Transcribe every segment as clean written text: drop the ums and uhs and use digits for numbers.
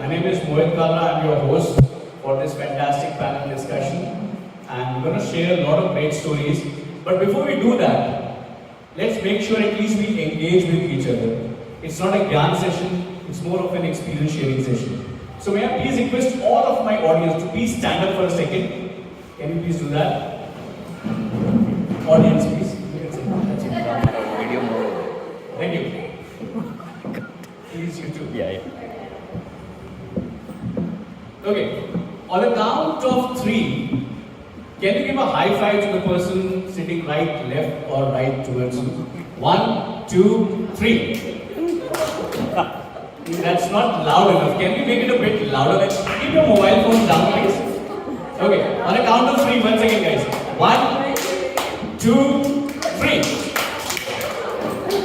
My name is Mohit Kalra. I'm your host for this fantastic panel discussion. I'm going to share a lot of great stories. But before we do that, let's make sure at least we engage with each other. It's not a Gyan session, it's more of an experience sharing session. So may I please request all of my audience to please stand up for a second. Can you please do that? Audience, please. Video mode. Thank you. Please, you too. Yeah. Okay. On the count of 3, can you give a high five to the person sitting right, left, or right towards you? 1, 2, 3. That's not loud enough. Can we make it a bit louder? Keep your mobile phone down, please. Okay. On the count of 3, once again, guys. 1, 2, 3.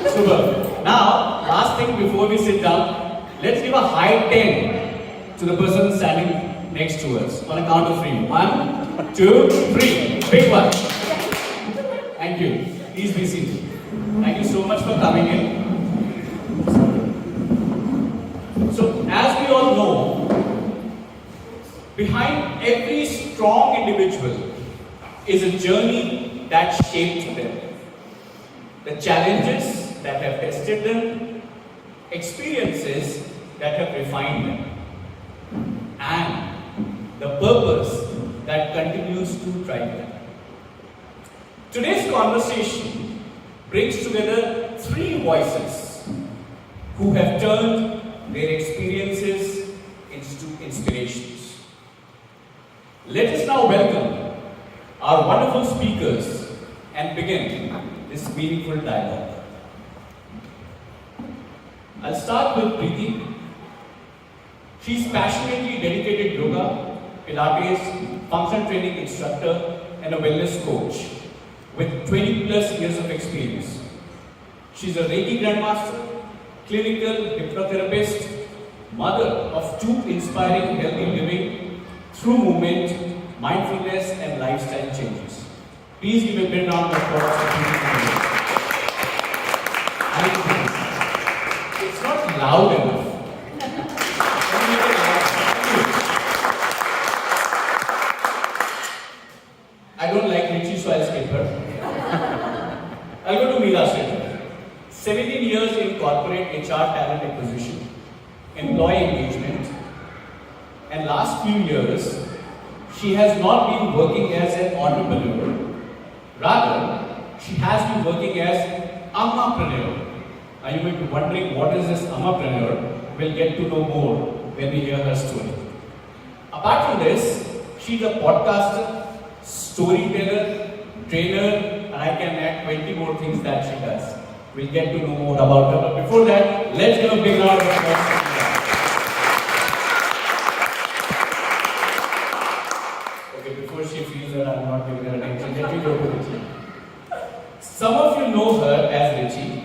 Super. Now, last thing before we sit down, let's give a high 10 to the person standing next to us. On a count of 3. 1, 2, 3. Big one. Thank you. Please be seated. Thank you so much for coming in. So, as we all know, behind every strong individual is a journey that shaped them. The challenges that have tested them, experiences that have refined them, and the purpose that continues to drive them. Today's conversation brings together 3 voices who have turned their experiences into inspirations. Let us now welcome our wonderful speakers and begin this meaningful dialogue. I'll start with Preethi. She's passionately dedicated yoga, Pilates, functional training instructor, and a wellness coach with 20 plus years of experience. She's a Reiki Grandmaster, clinical hypnotherapist, mother of 2 inspiring healthy living through movement, mindfulness, and lifestyle changes. Please give a big round of applause for Preethi. It's not loud enough. I don't like Richie, so I'll skip her. I'll go to Meera V. 17 years in corporate HR talent acquisition, employee engagement, and last few years, she has not been working as an entrepreneur. Rather, she has been working as AmmaPreneur. Now you may be wondering what is this AmmaPreneur? We'll get to know more when we hear her story. Apart from this, she's a podcaster, storyteller, trainer, and I can add 20 more things that she does. We'll get to know more about her. But before that, let's give a big round of applause. Okay, before she feels that I'm not giving her attention, let me go to Richie. Some of you know her as Richie.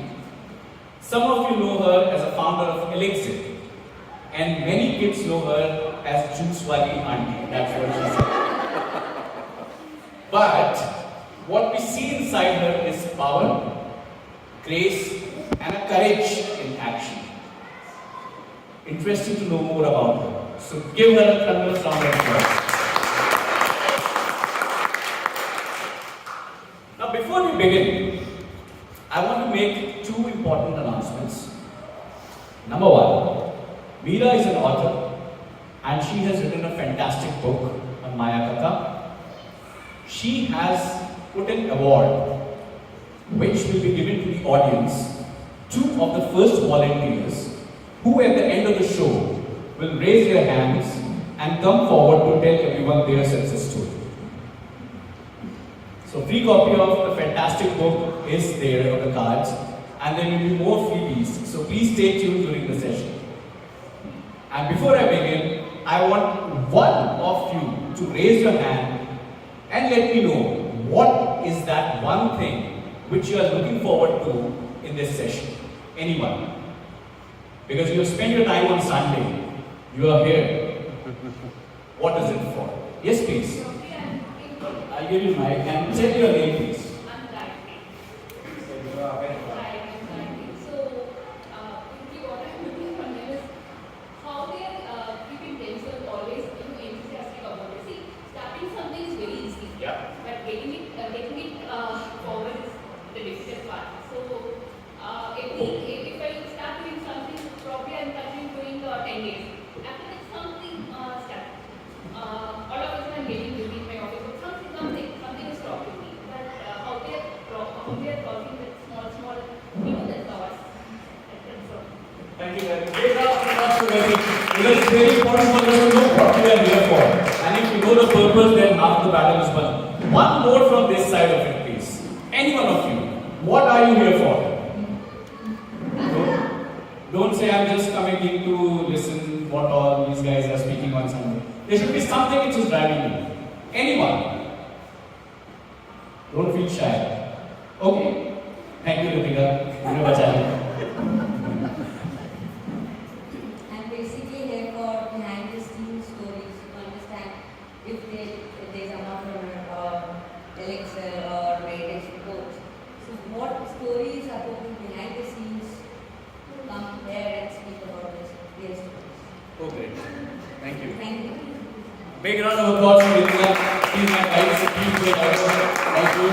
Some of you know her as a founder of Elixir. And many kids know her as Juice Wali Auntie. That's what she said. But what we see inside her is power, grace, and a courage in action. Interesting to know more about her. So give her a thunderous round of applause. Now before we begin, I want to make 2 important announcements. Number 1, Meera is an author and she has written a fantastic book on Maya Katha. She has put an award which will be given to the audience. 2 of the first volunteers who at the end of the show will raise their hands and come forward to tell everyone their success story. So free copy of the fantastic book is there on the cards, and there will be more freebies. So please stay tuned during the session. And before I begin, I want one of you to raise your hand and let me know what is that one thing which you are looking forward to in this session. Anyone? Because you have spent your time on Sunday, you are here. What is it for? Yes, please. I'll give you mic and tell your name, please. I'm Preethi. So, what I'm looking for is how they days. After that, something started. All of a sudden, I'm getting busy in my office, but something is stopping me. But how they are causing that small, that's ours. Thank you very much. Great job, Grandmaster Reiki. Because it's very important for us to know what we are here for. And if you know the purpose, then half the battle is won. One more from this side of it, please. Any one of you. What are you here for? Don't say I'm just coming in to listen what all these guys are speaking on Sunday. There should be something which is driving you. Anyone. Don't feel shy. Okay. Thank you, Ritika. I'm basically here for behind the scenes stories to understand if there's AmmaPreneur or Elixir or Reiki coach. So what stories are happening behind the scenes to come here and speak about their stories. Oh, great. Thank you. Thank you. Big round of applause for Ritika. She's my guide. Thank you.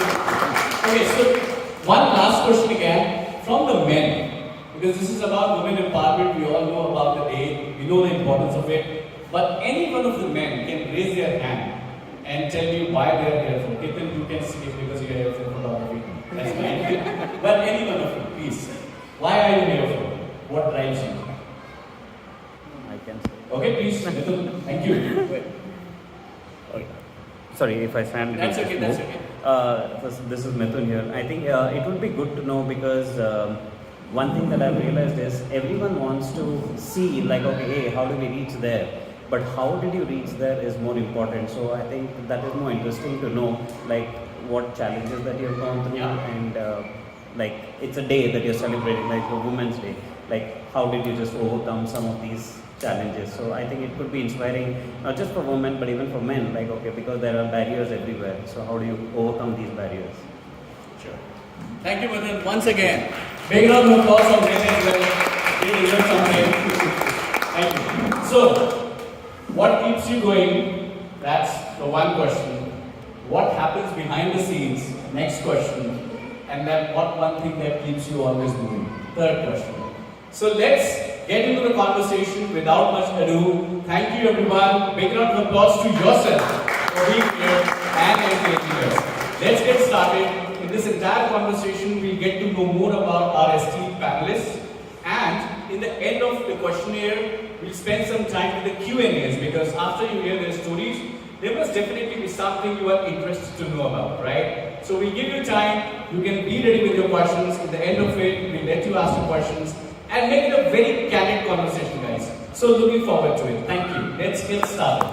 Okay, so one last question again from the men. Because this is about women empowerment, we all know about the day, we know the importance of it. But any one of the men can raise their hand and tell you why they are here for. Ketan, you can skip because you are here for photography. That's fine. But any one of you, please. Why are you here for? What drives you? I can say. Okay, please. Mithun, thank you. Sorry if I stand. That's okay, that's okay. First, this is Mithun here. I think it would be good to know because one thing that I've realized is everyone wants to see like, okay, hey, how do we reach there? But how did you reach there is more important. So I think that is more interesting to know like what challenges that you've gone through and like it's a day that you're celebrating, like a Women's Day. Like how did you just overcome some of these challenges? So I think it could be inspiring not just for women but even for men. Like okay, because there are barriers everywhere. So how do you overcome these barriers? Sure. Thank you, Mithun. Once again, big round of applause for men as well. They deserve something. Thank you. So, what keeps you going? That's the one question. What happens behind the scenes? Next question. And then what one thing that keeps you always moving? Third question. So let's get into the conversation without much ado. Thank you everyone. Big round of applause to yourself for being here and entertaining us. Let's get started. In this entire conversation, we'll get to know more about our esteemed panelists. And in the end of the questionnaire, we'll spend some time with the Q&As because after you hear their stories, there must definitely be something you are interested to know about, right? So we'll give you time. You can be ready with your questions. At the end of it, we'll let you ask your questions and make it a very candid conversation, guys. So looking forward to it. Thank you. Let's get started.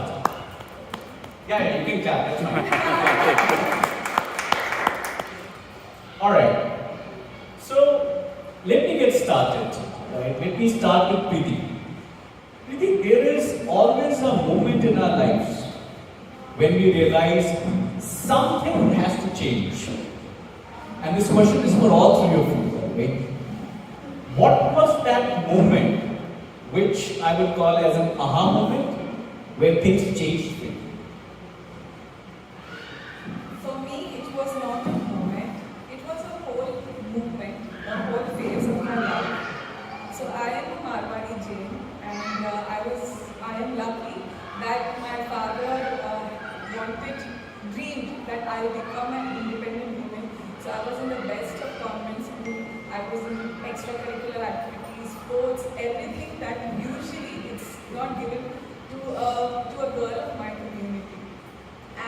Yeah, you can clap. That's fine. All right. So let me get started. Right? Let me start with Preethi. Preethi, there is always a moment in our lives when we realize something has to change. And this question is for all three of you. Right? What was that moment which I would call as an aha moment where things changed for you? For me, it was not a moment. It was a whole movement, a whole phase of my life. So I am a Marwari Jain, and I am lucky that my father dreamed that I become an independent woman. So I was in the best of convent school. I was in extracurricular activities, sports, everything that usually it's not given to a girl of my community.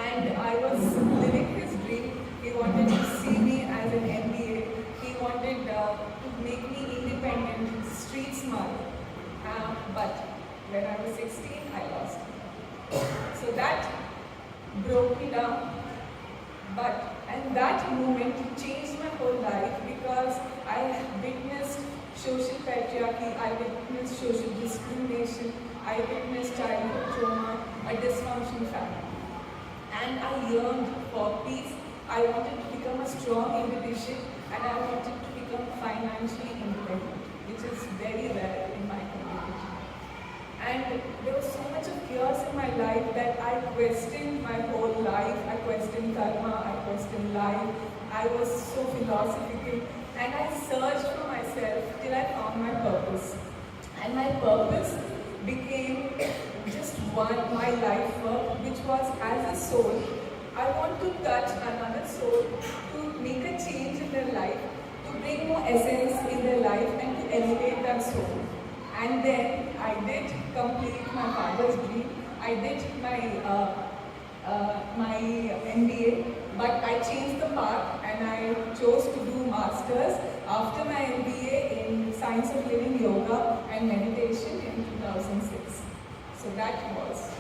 And I was living his dream. He wanted to see me as an MBA. He wanted to make me independent, street smart. But when I was 16, I lost him. So that broke me down. And that moment changed my whole life because I witnessed social patriarchy, I witnessed social discrimination, I witnessed childhood trauma, a dysfunctional family. And I yearned for peace. I wanted to become a strong individual and I wanted to become financially independent, which is very rare in my community. And there was so much of chaos in my life that I questioned my whole life. I questioned karma, I questioned life. I was so philosophical and I searched for myself till I found my purpose. And my purpose became just my life work, which was as a soul. I want to touch another soul, to make a change in their life, to bring more essence in their life and to elevate that soul. And then I did complete my father's dream. I did my MBA, but I changed the path and I chose to do masters after my MBA in Science of Living Yoga and Meditation in 2006. So that was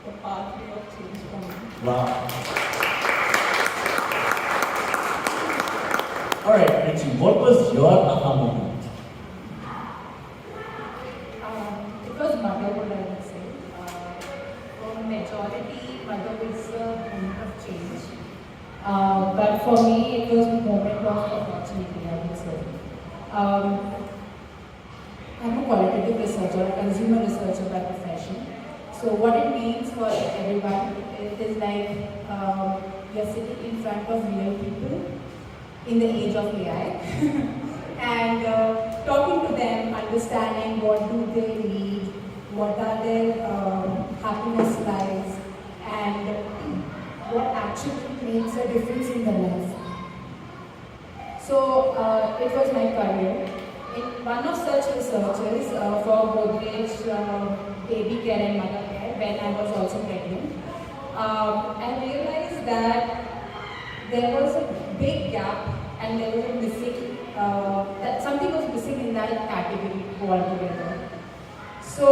the pathway of change for me. Wow. Alright, Richie, what was your aha moment? It was motherhood, I would say. For majority, motherhood is a moment of change. But for me, it was a moment of opportunity, I would say. I'm a qualitative researcher, a consumer researcher by profession. So what it means for everyone, it is like you're sitting in front of real people in the age of AI and talking to them, understanding what do they need, what are their happiness lives, and what actually makes a difference in their life. So it was my career. In one of such researches for Godrej baby care and mother care, when I was also pregnant, I realized that there was a big gap and there was a missing, that something was missing in that category altogether. So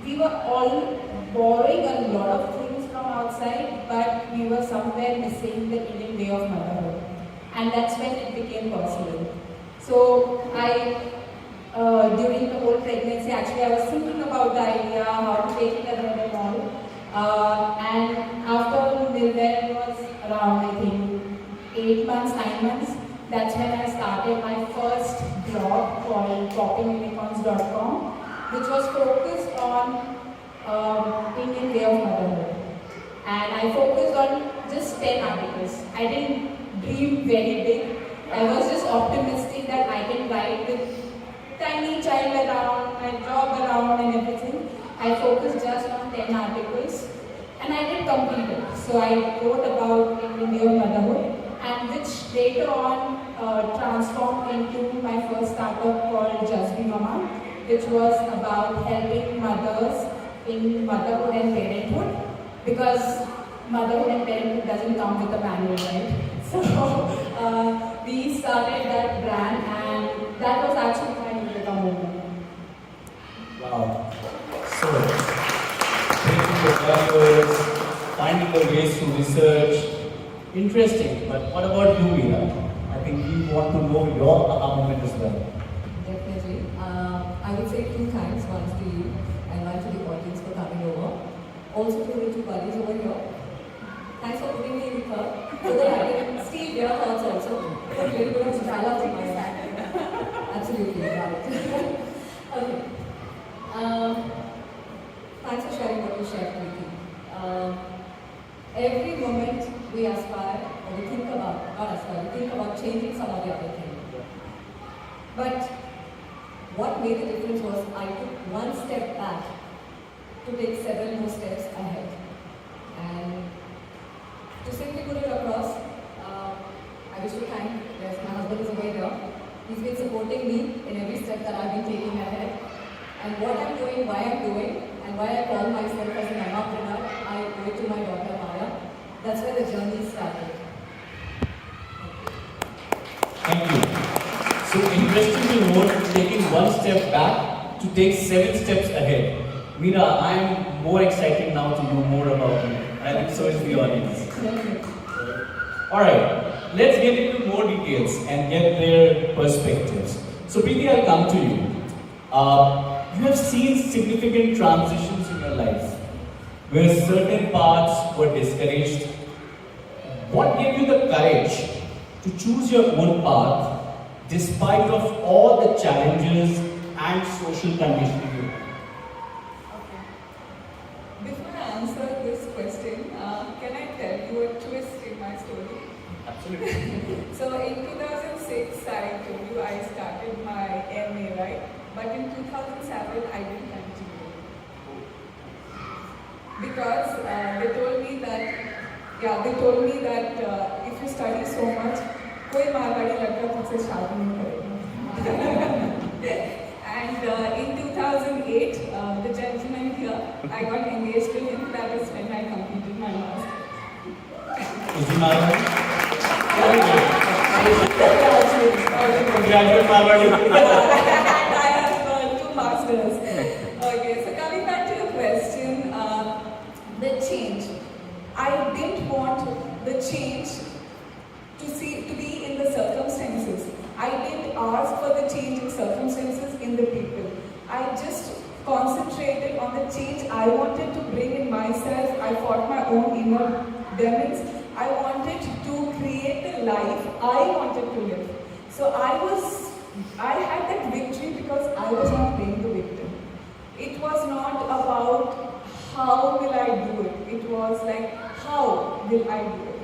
we were all borrowing a lot of things from outside, but we were somewhere missing the Indian way of motherhood. And that's when it became possible. So during the whole pregnancy, actually I was thinking about the idea, how to take it ahead and all. And after Nirvana was around, I think, 8 months, 9 months, that's when I started my first blog called poppingunicorns.com, which was focused on Indian way of motherhood. And I focused on just 10 articles. I didn't dream very big. I was just optimistic that I can write with tiny child around, my job around and everything. I focused just on 10 articles and I did complete it. So I wrote about Indian way of motherhood, and which later on transformed into my first startup called Just Be Mama, which was about helping mothers in motherhood and parenthood, because motherhood and parenthood doesn't come with a manual, right? So we started that brand, and that was actually my Eureka moment. Wow. So, taking the numbers, finding the ways to research. Interesting. But what about you, Meera? I think we want to know your aha moment as well. Definitely. I would say 2 thanks, once to you and one to the audience for coming over. Also to the 2 buddies over here. Thanks for putting me in the third, so that I can steal your thoughts also. A little bit of dialogue on my side. Absolutely, right. Okay. Thanks for sharing what you shared, Preethi. Every moment we aspire, or we think about, not aspire, we think about changing some of the other thing. But what made the difference was I took 1 step back to take several more steps ahead. And to simply put it across, I wish to thank, yes, my husband is over here. He's been supporting me in every step that I've been taking ahead. And what I'm doing, why I'm doing, and why I call myself as an AmmaPreneur, I owe it to my daughter Maya. That's where the journey started. Thank you. So interesting to note, taking 1 step back to take 7 steps ahead. Meera, I am more excited now to know more about you. I think so is the audience. Alright, let's get into more details and get their perspectives. So Preethi, I'll come to you. You have seen significant transitions in your life, where certain paths were discouraged. What gave you the courage to choose your own path despite of all the challenges and social conditioning? Okay. Before I answer this question, can I tell you a twist in my story? Absolutely. So in 2006, I told you I started my MA, right? But in 2007, I didn't continue. Because they told me that if you study so much, कोई मारवाड़ी लड़का तुझसे शादी नहीं करेगा. And in 2008, the gentleman here, I got engaged to him. That is when I completed my master's. Is he Marwadi? Graduate Marwadi. And I have 2 masters. Okay, so coming back to your question, the change. I didn't want the change to be in the circumstances. I didn't ask for the change in circumstances in the people. I just concentrated on the change I wanted to bring in myself. I fought my own inner demons. I wanted to create the life I wanted to live. So I had that victory because I was not playing the victim. It was not about how will I do it. It was like, how will I do it?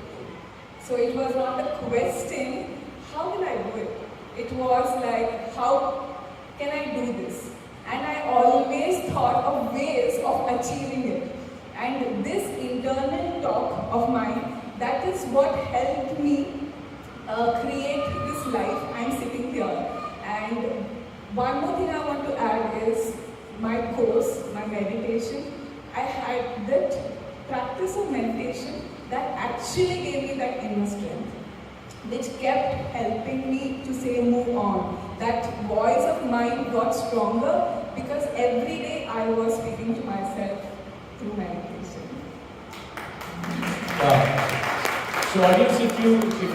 So it was not a question, how will I do it? It was like, how can I do this? And I always thought of ways of achieving it. And this internal talk of mine, that is what helped me create this life I'm sitting here. And one more thing I want to add is my course, my meditation. I had that practice of meditation that actually gave me that inner strength, which kept helping me to say move on. That voice of mine got stronger because every day I was speaking to myself through meditation. Wow. So audience,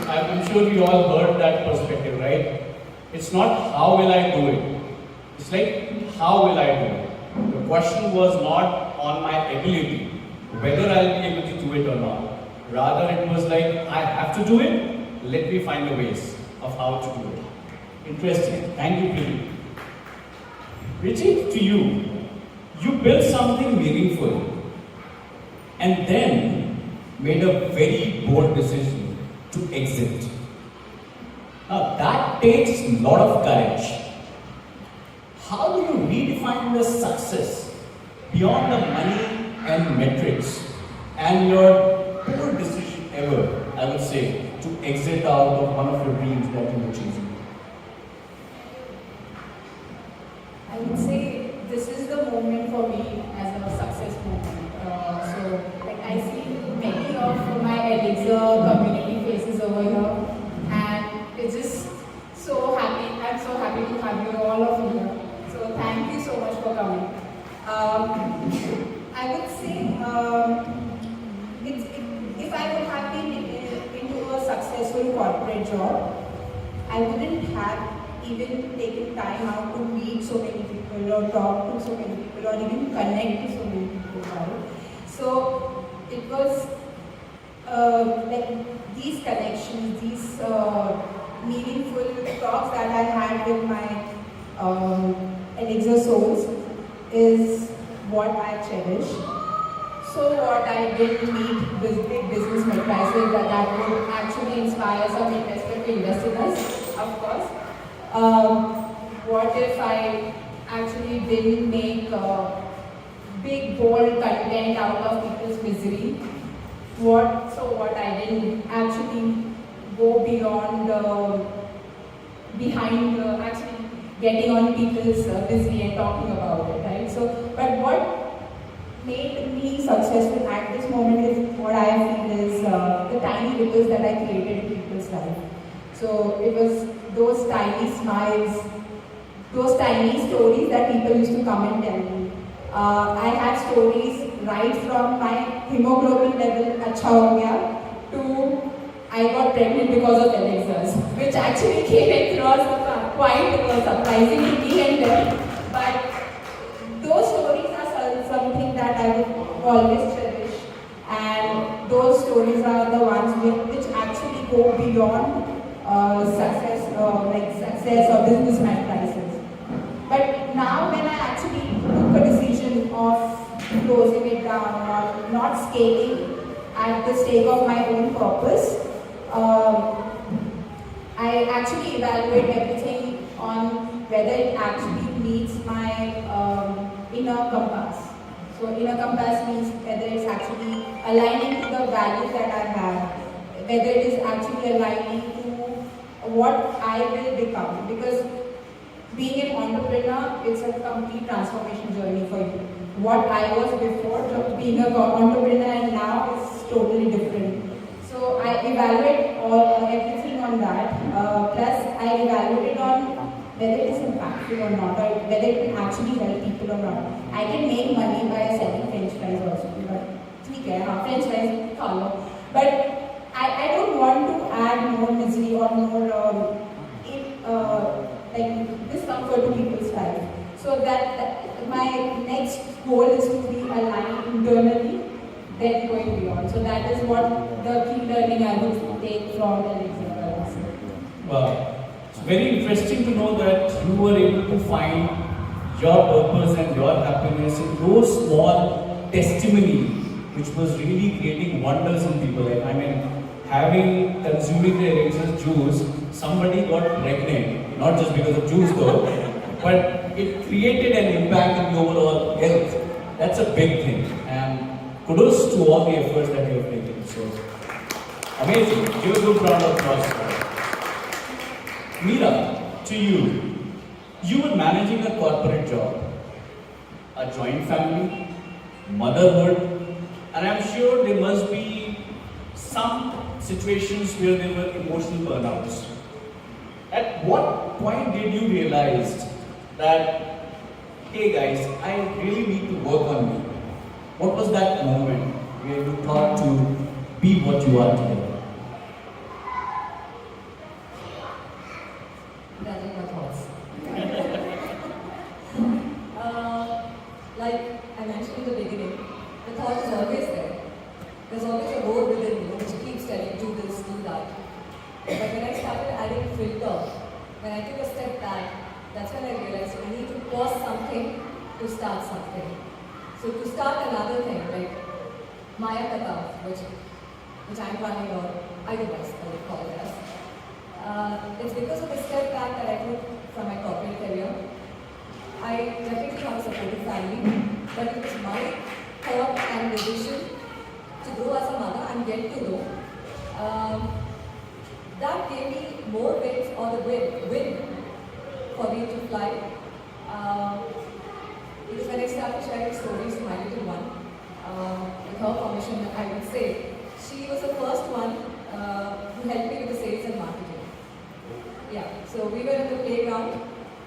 I'm sure you all heard that perspective, right? It's not how will I do it. It's like, how will I do it? The question was not on my ability, whether I'll be able to do it or not. Rather, it was like, I have to do it, let me find the ways of how to do it. Interesting. Thank you, Preethi. Richie, to you, you built something meaningful and then made a very bold decision to exit. Now, that takes a lot of courage. How do you redefine the success beyond the money and metrics and your poor decision ever, I would say, to exit out of one of your dreams that you were chasing? I would say this is the moment for me as a success moment. So, like I see many of my Elixir community faces over here, and it's just so happy. I'm so happy to have you all of you here. So, thank you so much for coming. I would say if I would have been into a successful corporate job, I wouldn't have even taken time out to meet so many people or talk to so many people or even connect to so many people, right? So it was like these connections, these meaningful talks that I had with my Elixir souls is what I cherish. So what I did meet big business matrices that would actually inspire some investor to invest in us, of course. What if I actually didn't make big bold content out of people's misery? What I didn't actually go beyond actually getting on people's misery and talking about it, right? So, but what made me successful at this moment is what I feel is the tiny ripples that I created in people's life. So it was those tiny smiles, those tiny stories that people used to come and tell me. I had stories right from my hemoglobin level acha ho gaya to I got pregnant because of Elixirs, which actually came across quite surprising to me and them. But those stories are something that I would always cherish, and those stories are the ones which actually go beyond success or businessman crisis. But now when I actually took a decision of closing it down or not scaling at the stake of my own purpose, I actually evaluate everything on whether it actually meets my inner compass. So inner compass means whether it's actually aligning to the values that I have, whether it is actually aligning to what I will become. Because being an entrepreneur, it's a complete transformation journey for you. What I was before being an entrepreneur and now is totally different. So I evaluate everything on that. Plus I evaluate it on whether it is impactful or not, or whether it can actually help people or not. I can make money by selling French fries also, but French fries, follow. But I don't want to add more misery or more like discomfort to people's life. So that my next goal is to be aligned internally, then going beyond. So that is what the key learning I would take from Alexander. Wow. It's very interesting to know that you were able to find your purpose and your happiness in those small testimonies, which was really creating wonders in people. Like, I mean, consuming the elixir's juice, somebody got pregnant, not just because of juice though, but it created an impact in the overall health. That's a big thing. And kudos to all the efforts that you have taken. So, amazing. Give a good round of applause. Meera, to you. You were managing a corporate job, a joint family, motherhood, and I'm sure there must be some situations where there were emotional burnouts. At what point did you realize that, hey guys, I really need to work on me? What was that moment where you thought to be what you are today? Gathering my thoughts. Like I mentioned in the beginning, the thought is always there. There's always a road within you which keeps telling do this, do that. But when I started adding filter, when I took a step back, that's when I realized I need to pause something to start something. So to start another thing, like Maya Katha, which I'm running, or iDevice, I would call it as. It's because of the step back that I took from my corporate career. I definitely have a supportive family, but it was my thought and decision to grow as a mother and get to know. That gave me more wings or the wind for me to fly. Because when I started sharing stories to my little one, with her permission, I would say, she was the first one who helped me with the sales and marketing. Yeah, so we were in the playground,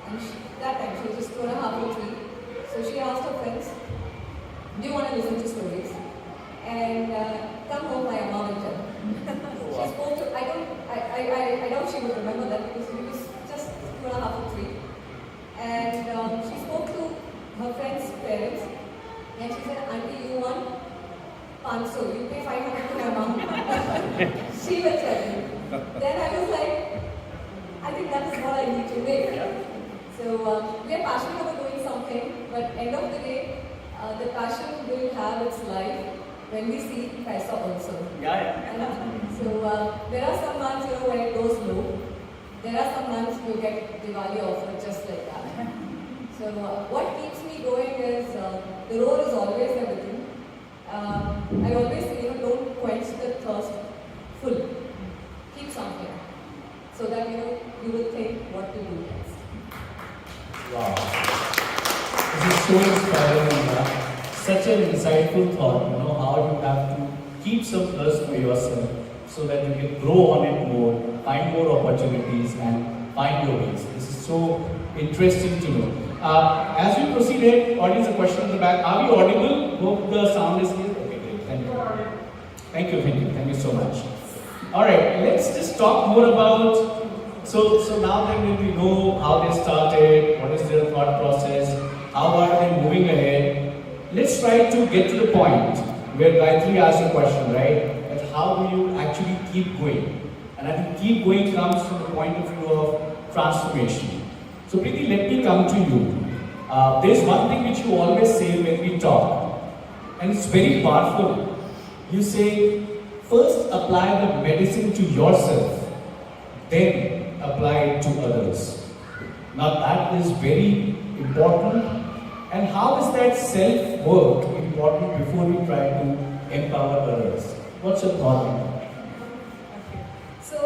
and that time she was just 2.5 or 3. So she asked her friends, do you want to listen to stories? And come home, my mom will tell. She spoke to, I doubt she would remember that because she was just 2.5 or 3. And she spoke to her friend's parents, and she said, Auntie, you want 500, you pay 500 to my mom. She will tell you. Then I was like, I think that is what I need to make. So we are passionate about doing something, but end of the day, the passion will have its life when we see paisa also. So there are some months when it goes low. There are some months you get Diwali offer just like that. So what keeps me going is the road is always there with you. I always say, don't quench the thirst full. Keep something so that you will think what to do next. Wow. This is so inspiring, Meera. Such an insightful thought, how you have to keep some thirst for yourself so that you can grow on it more, find more opportunities and find your ways. This is so interesting to know. As we proceed ahead, audience, a question in the back. Are we audible? Hope the sound is clear. Okay, great. Thank you. Thank you so much. Alright, let's just talk more about, so now that we know how they started, what is their thought process, how are they moving ahead, let's try to get to the point where Gayatri asked a question, right? That how do you actually keep going? And I think keep going comes from the point of view of transformation. So Preethi, let me come to you. There's one thing which you always say when we talk, and it's very powerful. You say, first apply the medicine to yourself, then apply it to others. Now that is very important, and how is that self-work important before you try to empower others? What's your thought on that? Okay. So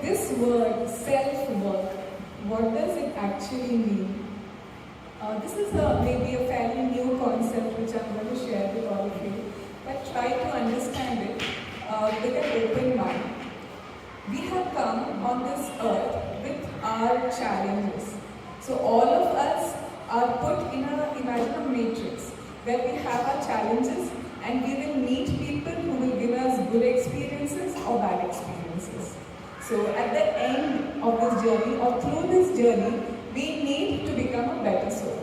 this word, self-work, what does it actually mean? This is maybe a fairly new concept which I'm going to share with all of you, but try to understand it with an open mind. We have come on this earth with our challenges. So all of us are put in imagine a matrix where we have our challenges and we will meet people who will give us good experiences or bad experiences. So at the end of this journey or through this journey, we need to become a better soul.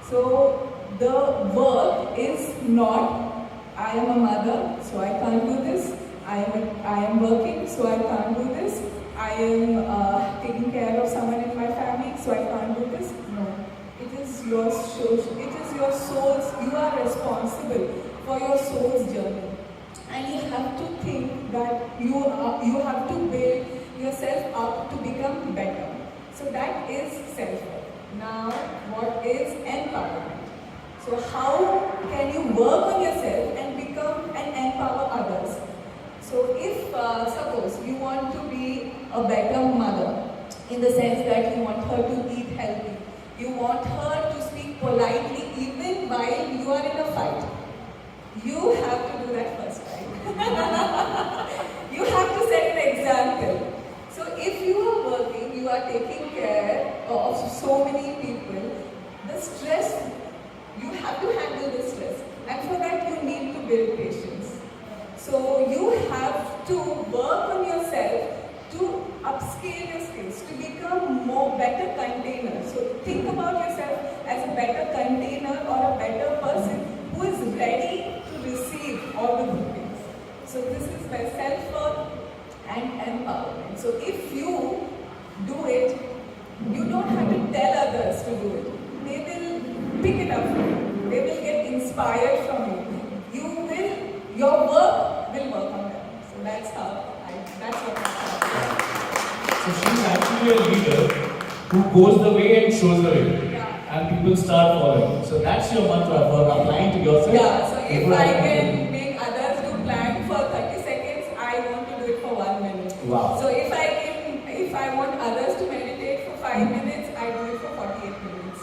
So the work is not, I am a mother, so I can't do this. I am working, so I can't do this. I am taking care of someone in my family, so I can't do this. No, it is your soul. It is your soul's. You are responsible for your soul's journey, and you have to think that you have to build yourself up to become better. So that is self-work. Now, what is empowerment? So how can you work on yourself and become and empower others? So if suppose you want to be a better mother, in the sense that you want her to eat healthy, you want her to speak politely even while you are in a fight, you have to do that first, right? You have to set an example. So if you are working, you are taking care of so many people, the stress, you have to handle the stress. And for that you need to build patience. So you have to work on yourself to upscale your skills, to become better container. So think about yourself as a better container or a better person who is ready to receive all the good things. So this is by self-work and empowerment. So if you do it, you don't have to tell others to do it. They will pick it up from you. They will get inspired from you. Your work will work on them. So that's what I So she's actually a leader who goes the way and shows the way. Yeah. And people start following. So that's your mantra for applying to yourself. Yeah, so if I can make others do plank for 30 seconds, I want to do it for 1 minute. Wow. So if I want others to meditate for 5 minutes, I do it for 48 minutes.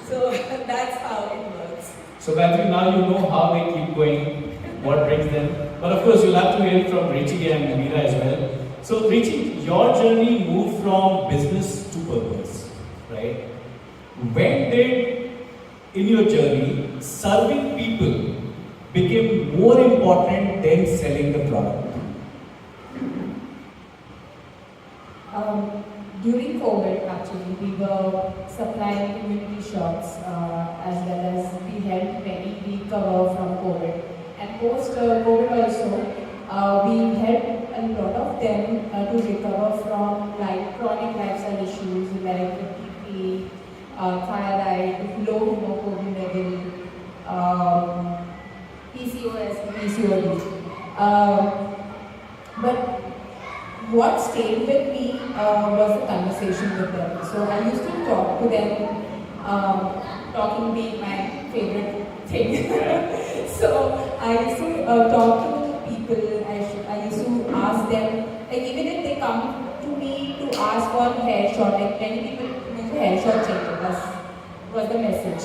So that's how it works. So Gayatri, now you know how they keep going, what brings them. But of course, you'll have to hear it from Richie and Meera as well. So Richie, your journey moved from business to purpose, right? When did, in your journey, serving people became more important than selling the product? During COVID, actually, we were supplying community shops as well as we helped many recover from COVID. And post-COVID also, we helped a lot of them to recover from like chronic lifestyle issues like BP, thyroid, low hemoglobin level, PCOS, PCOD. But what stayed with me was the conversation with them. So I used to talk to them, talking being my favorite thing. So I used to talk to people, I used to ask them, like even if they come to me to ask for hair short, like many people use hair short changes, was the message.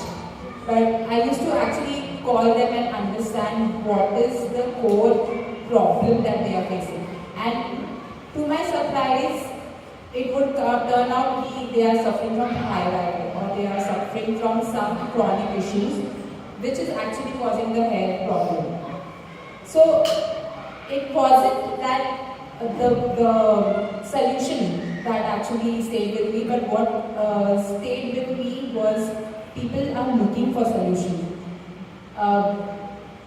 But I used to actually call them and understand what is the core problem that they are facing. And to my surprise, it would turn out they are suffering from thyroid or they are suffering from some chronic issues which is actually causing the hair problem. So it wasn't that the solution that actually stayed with me, but what stayed with me was people are looking for solutions.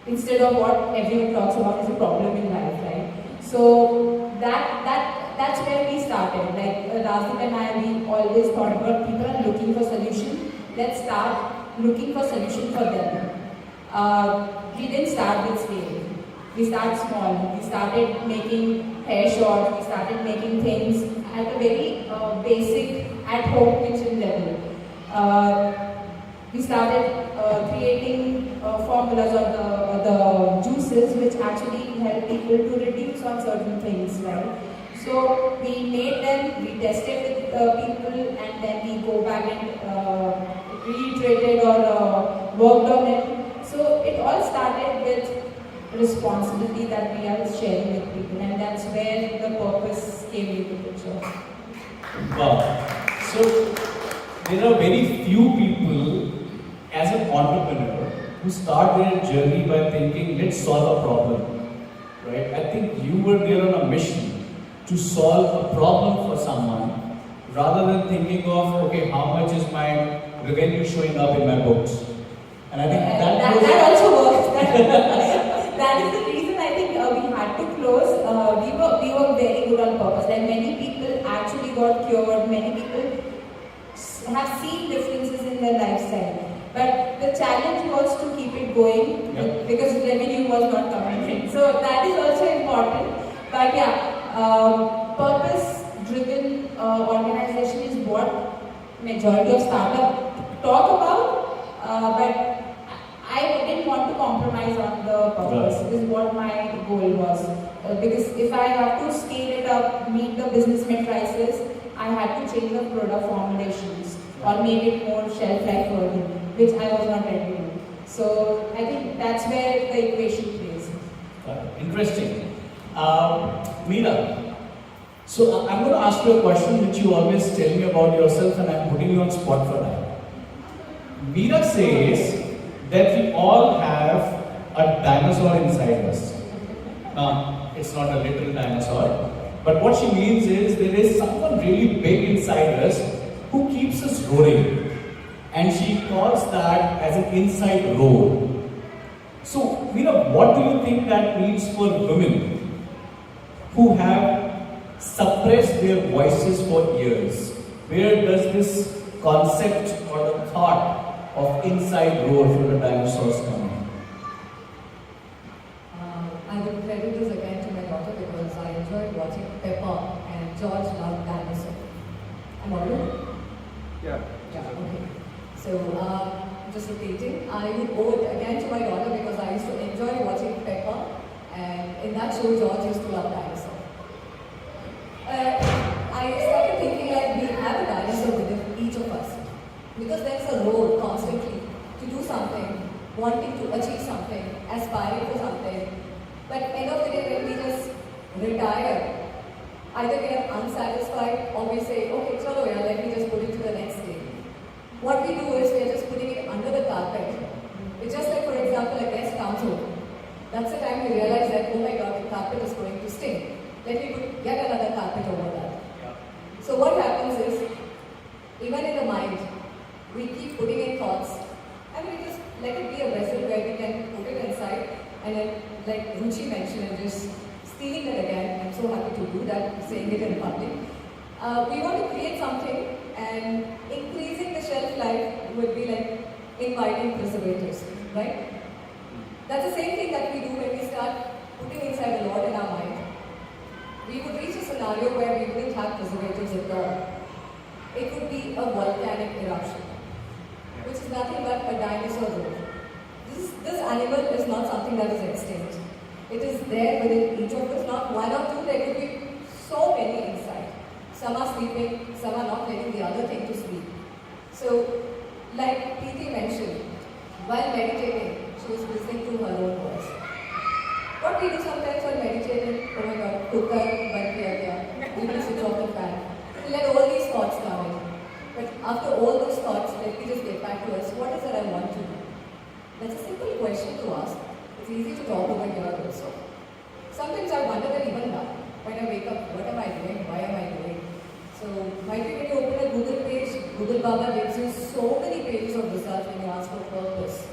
Instead of what everyone talks about is a problem in life, right? So that's where we started. Like Razik and I, we always thought about people are looking for solution. Let's start looking for solution for them. We didn't start with scale. We started small. We started making hair shorts. We started making things at a very basic, at-home kitchen level. we started creating formulas or the juices which actually help people to reduce on certain things, right? So we made them, we tested with people, and then we go back and reiterated or worked on it. So it all started with responsibility that we are sharing with people, and that's where the purpose came into picture. Wow. So there are very few people as an entrepreneur who start their journey by thinking, let's solve a problem. Right? I think you were there on a mission to solve a problem for someone rather than thinking of, okay, how much is my revenue showing up in my books? And I think that also works. That is the reason I think we had to close. We were very good on purpose. Like many people actually got cured. Many people have seen differences in their lifestyle. But the challenge was to keep it going because revenue was not coming in. So that is also important. But yeah, purpose-driven organization is what majority of startups talk about. But I didn't want to compromise on the purpose. This is what my goal was. Because if I have to scale it up, meet the business matrices, I had to change the product formulations or make it more shelf life worthy, which I was not ready to do. So I think that's where the equation plays. Interesting. Meera, so I'm going to ask you a question which you always tell me about yourself, and I'm putting you on spot for that. Meera says that we all have a dinosaur inside us. Now, it's not a literal dinosaur, but what she means is there is someone really big inside us who keeps us roaring, and she calls that as an inside roar. So, Meera, what do you think that means for women who have suppressed their voices for years? Where does this concept or the thought of inside roar for the dinosaurs come in? I will credit this again to my daughter because I enjoyed watching Peppa and George loved dinosaur. I'm audible? Yeah. Yeah, okay. So, just repeating, I would owe it again to my daughter because I used to enjoy watching Peppa, and in that show, George used to love dinosaur. I started thinking like we have a dinosaur within each of us because there's a roar constantly to do something, wanting to achieve something, aspiring for something. But end of the day, when we just retire, either we are unsatisfied or we say, okay, chalo yaar, let me just put it to the next day. What we do is we are just putting it under the carpet. It's just like, for example, a guest comes home. That's the time we realize that, oh my god, the carpet is going to stink. Let me put yet another carpet over that. So what happens is, even in the mind, we keep putting in thoughts, and we just let it be a vessel where we can put it inside, and then, like Ruchi mentioned, and just stealing it again. I'm so happy to do that, saying it in public. We want to create something, and increasing the shelf life would be like inviting preservatives, right? That's the same thing that we do when we start putting inside a lot in our mind. We would reach a scenario where we wouldn't have preservatives at all. It would be a volcanic eruption, which is nothing but a dinosaur roar. This animal is not something that is extinct. It is there within each of us, not one or two, there could be so many inside. Some are sleeping, some are not letting the other thing to sleep. So, like Preethi mentioned, while meditating, she was listening to her own voice. What we do sometimes while meditating, oh my god, cooker, band kiya gaya, we will switch off the fan. We let all these thoughts come in. But after all those thoughts, let me just get back to us, what is it I want to do? That's a simple question to ask. It's easy to talk over here also. Sometimes I wonder that even now, when I wake up, what am I doing? Why am I doing? So, might be when you open a Google page, Google Baba gives you so many pages of results when you ask for purpose,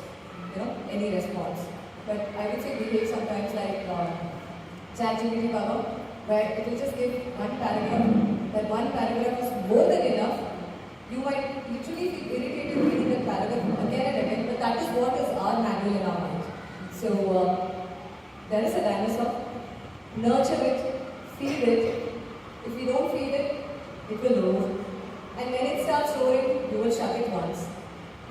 any response. But I would say behave sometimes like ChatGPT Baba, where it will just give one paragraph. That one paragraph is more than enough. You might literally be irritated reading that paragraph again and again, but that is what is our manual in our mind. So, there is a dinosaur. Nurture it, feed it. If you don't feed it, it will roar. And when it starts roaring, you will shut it once.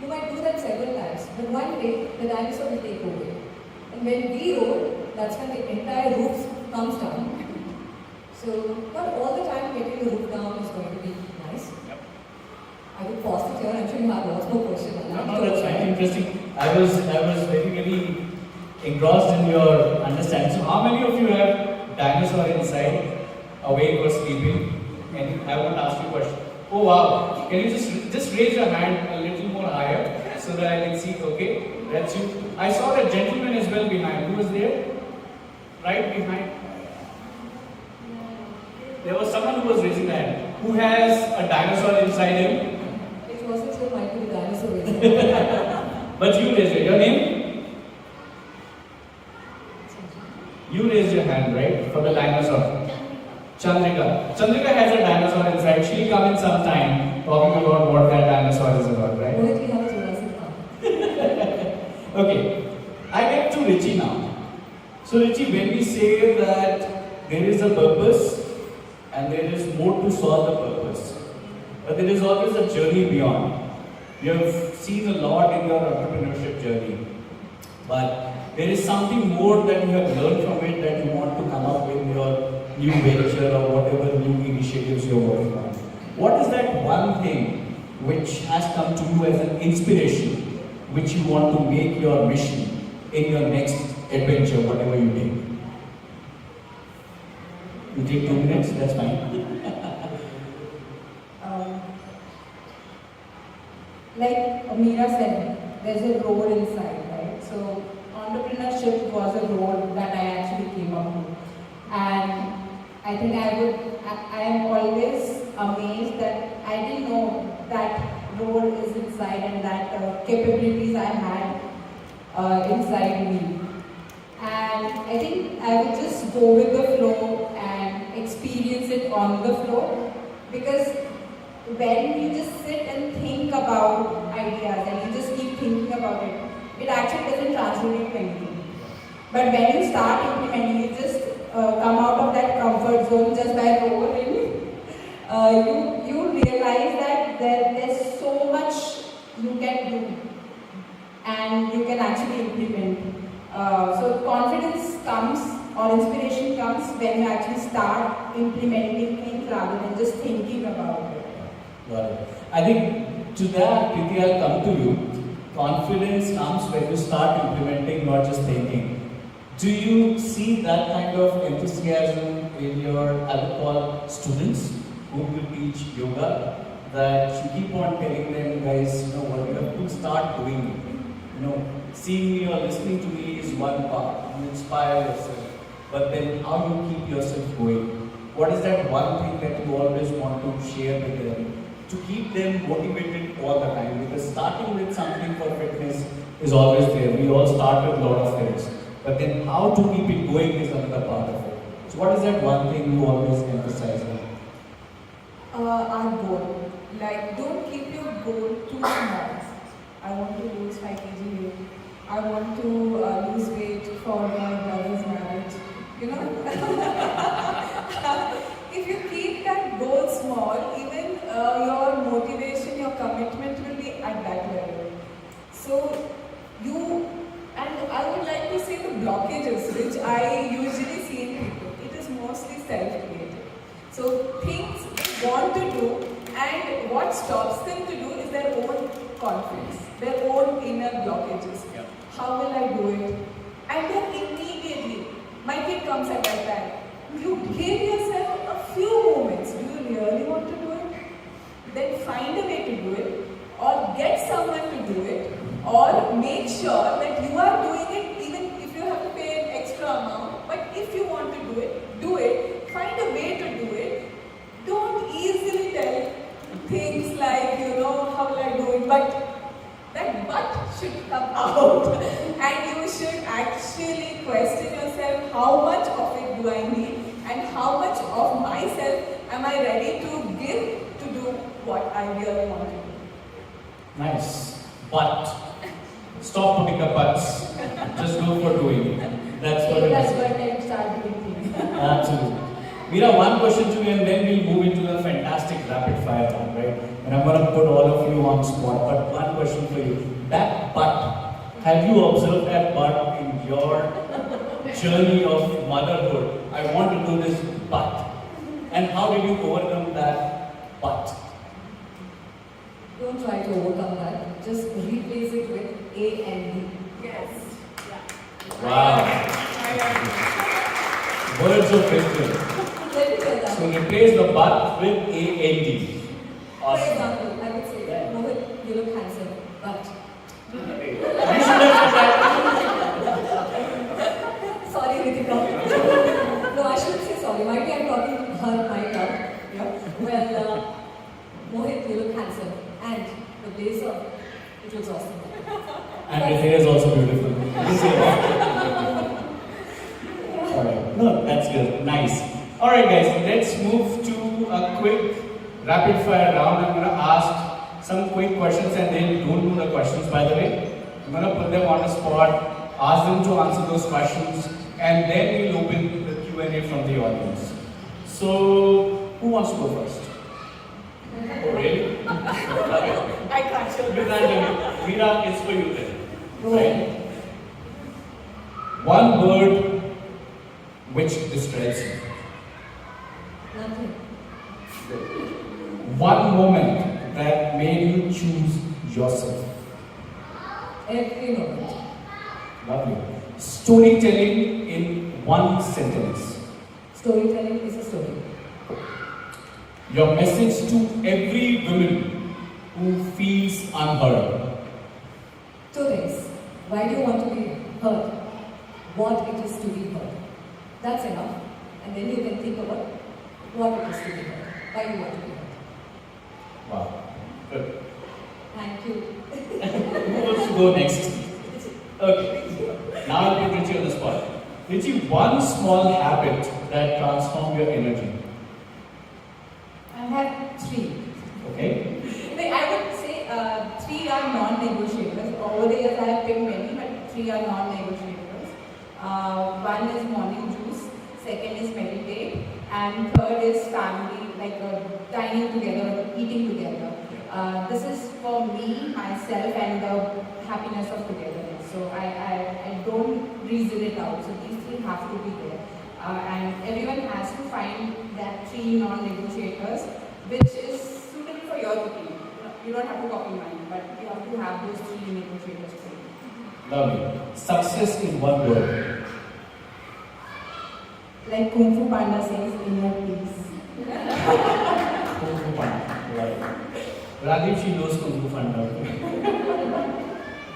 You might do that several times, but one day the dinosaur will take over. And when we roll, that's when the entire roof comes down. So not all the time getting the roof down is going to be nice. Yep. I will pause it here. I'm sure you have lots more questions on that. No, that's fine. Interesting. I was very engrossed in your understanding. So how many of you have dinosaur inside, awake or sleeping? And I want to ask you a question. Oh wow! Can you just raise your hand a little more higher so that I can see? Okay, that's you. I saw that gentleman as well behind. Who was there? Right behind. There was someone who was raising their hand. Who has a dinosaur inside him? It wasn't so might be the dinosaur. But you raised it. Your name? You raised your hand, right? For the dinosaur. Chandrika. Chandrika has a dinosaur inside. She'll come in some time talking about what that dinosaur is about, right? Mohit, we have a Jurassic Park. Okay. I get to Richie now. So Richie, when we say that there is a purpose and there is more to solve the purpose, but there is always a journey beyond. You have seen a lot in your entrepreneurship journey, but there is something more that you have learned from it that you want to come up with your new venture or whatever new initiatives you're working on. What is that one thing which has come to you as an inspiration, which you want to make your mission in your next adventure, whatever you take? You take 2 minutes, that's fine. Like Meera said, there's a role inside, right? So entrepreneurship was a role that I actually came up with. And I think I am always amazed that I didn't know that role is inside and that capabilities I had inside me. And I think I would just go with the flow and experience it on the flow, because when you just sit and think about ideas and you just keep thinking about it, it actually doesn't translate into anything. But when you start implementing, you just come out of that comfort zone just by rolling. You realize that there's so much you can do and you can actually implement. So confidence comes or inspiration comes when you actually start implementing things rather than just thinking about it. Got it. I think to that, Preethi, I'll come to you. Confidence comes when you start implementing, not just thinking. Do you see that kind of enthusiasm in your, I would call, students who will teach yoga, that you keep on telling them, guys, you know what, you have to start doing it. You know, seeing me or listening to me is one part. You inspire yourself. But then how you keep yourself going? What is that one thing that you always want to share with them to keep them motivated all the time? Because starting with something for fitness is always there. We all start with a lot of things. But then how to keep it going is another part of it. So what is that one thing you always emphasize on? Our goal. Like, don't keep your goal too small. I want to lose 5 kg weight. I want to lose weight for my brother's marriage. You know? If you keep that goal small, even your motivation, your commitment will be at that level. So, and I would like to say the blockages which I usually see in people, it is mostly self-created. So things they want to do, and what stops them to do is their own confidence, their own inner blockages. Yeah. How will I do it? And then immediately, my kid comes at that time. You give yourself a few moments. Do you really want to do it? Then find a way to do it, or get someone to do it, or make sure that you are doing it even if you have to pay an extra amount. But if you want to do it, find a way to do it. Don't easily tell things like, you know, how will I do it? But that but should come out. And you should actually question yourself, how much of it do I need? And how much of myself am I ready to give to do what I really want to do? Nice. But stop putting up buts. Just go for doing it. That's what it That's is. what I start doing things. Absolutely. Meera, one question to you and then we'll move into the fantastic rapid fire round, right? and I'm going to put all of you on spot, but one question for you. That butt, have you observed that butt in your journey of motherhood? I want to do this butt. And how did you overcome that butt? Don't try to overcome that. Just replace it with A and D. Yes. Wow. Words of wisdom. Let me tell that. So replace the butt with A-N-D. For Awesome. example, I would say that Mohit, you look handsome, but You should have said that. sorry, Ritika. No, I shouldn't say sorry. Might be I'm talking her mind out. Yeah. Well, Mohit, you look handsome, and the blazer, it looks awesome. And the hair is also beautiful. You can say that. Alright. No, that's good. Nice. Alright guys, let's move to a quick rapid fire round. I'm going to ask some quick questions and then don't do the questions by the way. I'm going to put them on the spot, ask them to answer those questions, and then we'll open the Q&A from the audience. So, who wants to go first? Oh really? I can't show You can't tell me. Meera, it's for you then. Go ahead. One word which describes you. Nothing. One moment that made you choose yourself. Every moment. Lovely. Storytelling in one sentence. Storytelling is a story. Your message to every woman who feels unheard. Two things. Why do you want to be heard? What it is to be heard. That's enough. And then you can think about what it is to be heard. Why you want to be heard. Wow. Good. Thank you. Who wants to go next? Okay. Now I'll put Richie on the spot. Richie, one small habit that transformed your energy. I have three. Okay? Like, I would say three are non-negotiables. Over the years I have picked many, but three are non-negotiables. One is morning juice, second is meditate, and third is family, like dining together, eating together. This is for me, myself, and the happiness of togetherness. So I don't reason it out. So these three have to be there. And everyone has to find that three non-negotiators, which is suitable for your routine. You don't have to copy mine, but you have to have those three negotiators for you. Lovely. Success in one word. Like Kung Fu Panda says, inner peace. Kung Fu Panda. Right. Radev, she knows Kung Fu Panda.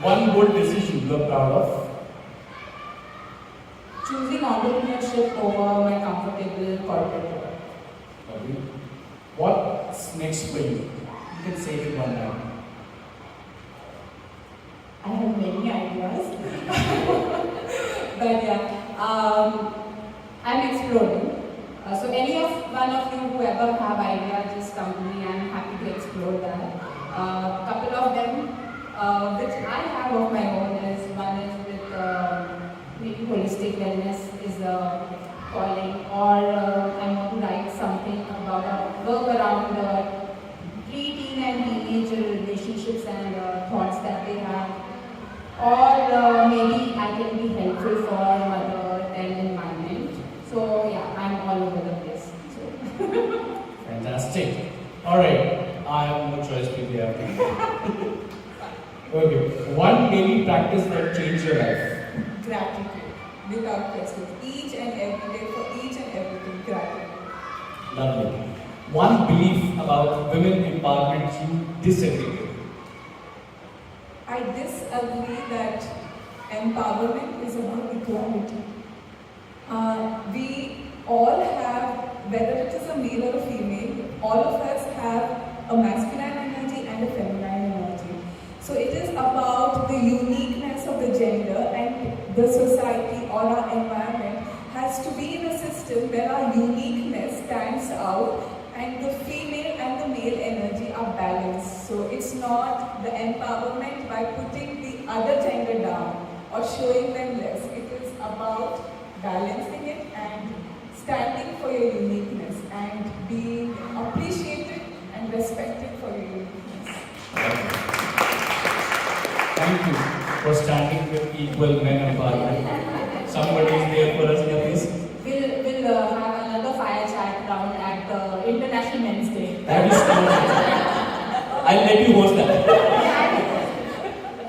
One bold decision you are proud of. Choosing entrepreneurship over my comfortable corporate work. Lovely. What's next for you? You can say it in one line. I have many ideas. But yeah, I'm exploring. So any of one of you who ever have ideas, just come to me. I'm happy to explore that. Couple of them, which I have of my own, is one is with maybe holistic wellness is a calling, or I want to write something about work around preteen and teenager relationships and thoughts that they have, or maybe I can be helpful for mother and environment. So yeah, I'm all over the place. So. Fantastic. Alright. I have no choice, Preethi. Okay. One daily practice that changed your life. Gratitude, without question. Each and every day, for each and everything, gratitude. Lovely. One belief about women empowerment you disagree with. I disagree that empowerment is about equality. We all have, whether it is a male or a female, all of us have a masculine energy and a feminine energy. So it is about the uniqueness of the gender, and the society or our environment has to be in a system where our uniqueness stands out and the female and the male energy are balanced. So it's not the empowerment by putting the other gender down or showing them less. It is about balancing it and standing for your uniqueness and being appreciated and respected for your uniqueness. equal men empowerment. Somebody is there for us, yeah, please. We'll have another fire chat round at the International Men's Day. That is true. I'll let you host that.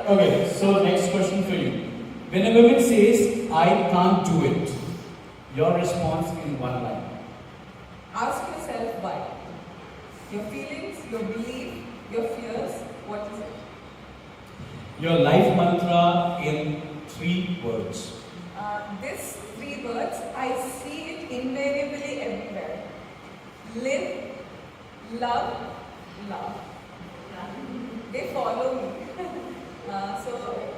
Okay, so next question for you. When a woman says, I can't do it, your response in one line. Ask yourself why. Your feelings, your belief, your fears, what is it? Your life mantra in 3 words. These 3 words, I see it invariably everywhere. Live, love, love. They follow me. So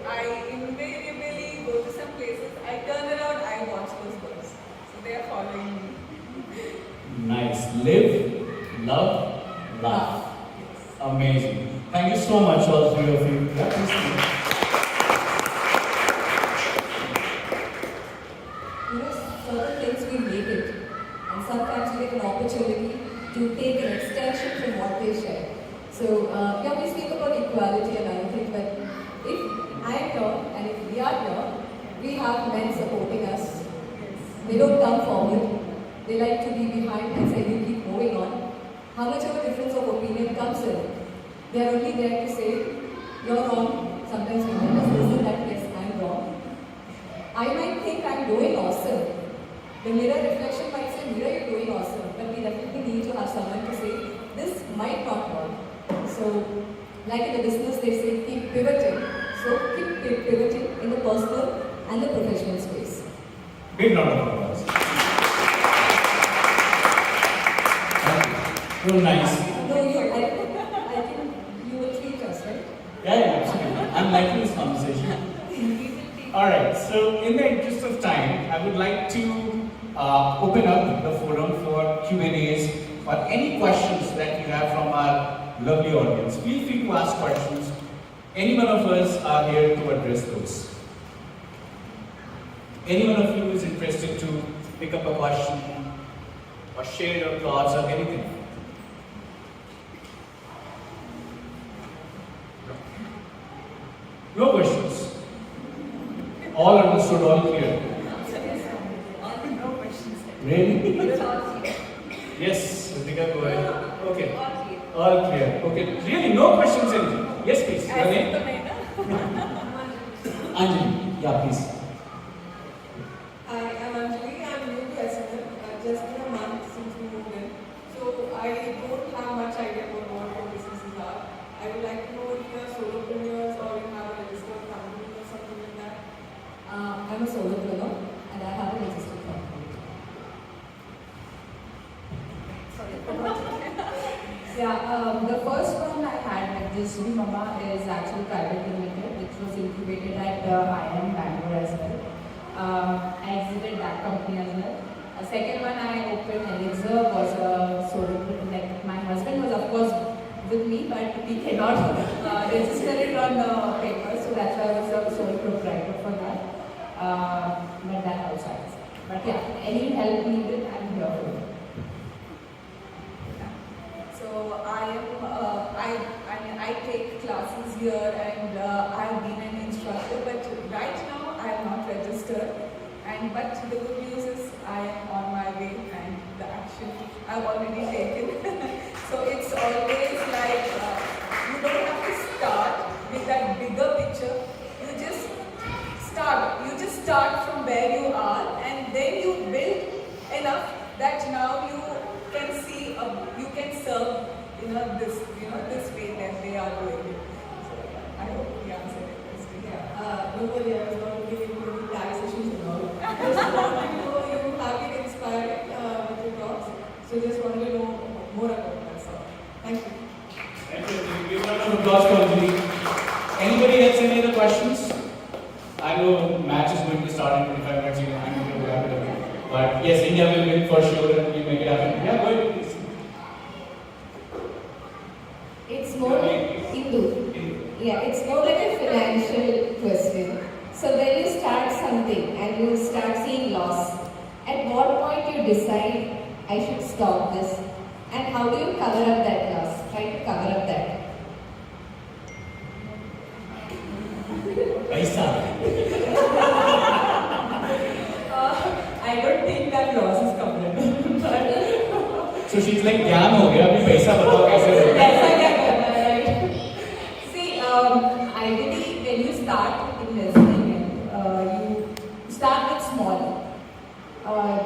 I invariably go to some places, I turn around, I watch those words. So they are following me. Nice. Live, love, laugh. Amazing. Thank you so much, all 3 of you. Yeah, please do. Certain things we make it, and sometimes we get an opportunity to take an extension from what they share. So, yeah, we speak about equality and other things, but if I am here and if we are here, we have men supporting us. They don't come forward. They like to be behind and say, you keep moving on. How much of a difference of opinion comes in? They are only there to say, you're wrong. Sometimes we let us listen that, yes, I'm wrong. I might think I'm doing awesome. The mirror reflection might say, Meera, you're doing awesome. But we definitely need to have someone to say, this might not work. So, like in the business, they say, keep pivoting. So, keep pivoting in the personal and the professional space. Big round of applause. So nice. No, I think you will treat us, right? Yeah, absolutely. I'm liking this conversation. Alright, so in the interest of time, I would like to open up the forum for Q&As or any questions that you have from our lovely audience. Feel free to ask questions. Any one of us are here to address those. Any one of you is interested to pick up a question or share your thoughts or anything? No questions. All understood, all clear. No questions. Really? Yes, Ritika, go ahead. Okay. All clear. Okay. Really, no questions in. Yes, please. Your name? Anjali. Yeah, please. Hi, I'm Anjali. I'm new to SNL. Just been a month since we moved in. So I don't have much idea about what your businesses are. I would like to know if you are solopreneurs or you have a registered company or something like that. I'm a solopreneur and I have a registered company. Yeah, the first one I had with this new mama is actually private limited, which was incubated at IIM Bangalore as well. I exited that company as well. A second one I opened, Elixir, was a solo, like my husband was of course with me, but he cannot register it on the paper, so that's why I was a sole proprietor for that. But that also I accept. But yeah, any help needed, I'm here for you. So I take classes here and I have been an instructor, but right now I am not registered. But the good news is I am on my way and the action I've already taken. So it's always like you don't have to start with that bigger picture. You just start. You just start from where you are, and then you build enough that now you can see, you can serve, this way that they are doing it. So I hope we answered your question. Don't worry, I was not looking into any tax issues and all. Just wanted to know you have been inspiring with your talks. So just wanted to know more about that. So thank you. Thank you. Give a round of applause for Anjali. Anybody else any other questions? I know match is going to start in 25 minutes. I'm going to wrap it up. But yes, India will win for sure and we'll make it happen. Yeah, go ahead, please. It's more Hindu. Yeah, it's more like a financial question. So when you start something and you start seeing loss, at what point you decide I should stop this? And how do you cover up that loss? Try to cover up that. Paisa. she's like, "Jam ho gaya, abhi paisa batao kaise hoga?" See, ideally, when you start investing, you start with small.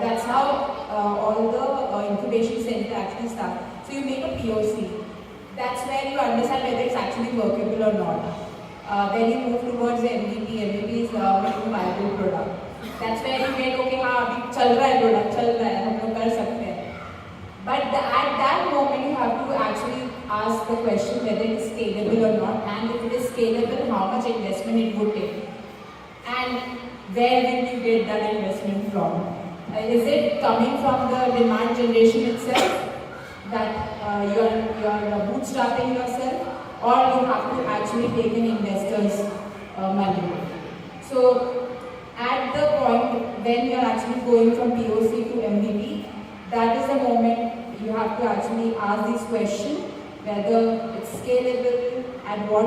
That's how all the incubation center actually start. So you make a POC. That's where you understand whether it's actually workable or not. Then you move towards the MVP. MVP is minimum viable product. That's where you get, okay, हाँ अभी चल रहा है product, चल रहा है, हम लोग कर सकते हैं. But at that moment, you have to actually ask the question whether it is scalable or not, and if it is scalable, how much investment it would take, and where will you get that investment from? Is it coming from the demand generation itself, that you are bootstrapping yourself, or you have to actually take in investors' money? So, at the point when you are actually going from POC to MVP, that is the moment you have to actually ask this question, whether it's scalable, at what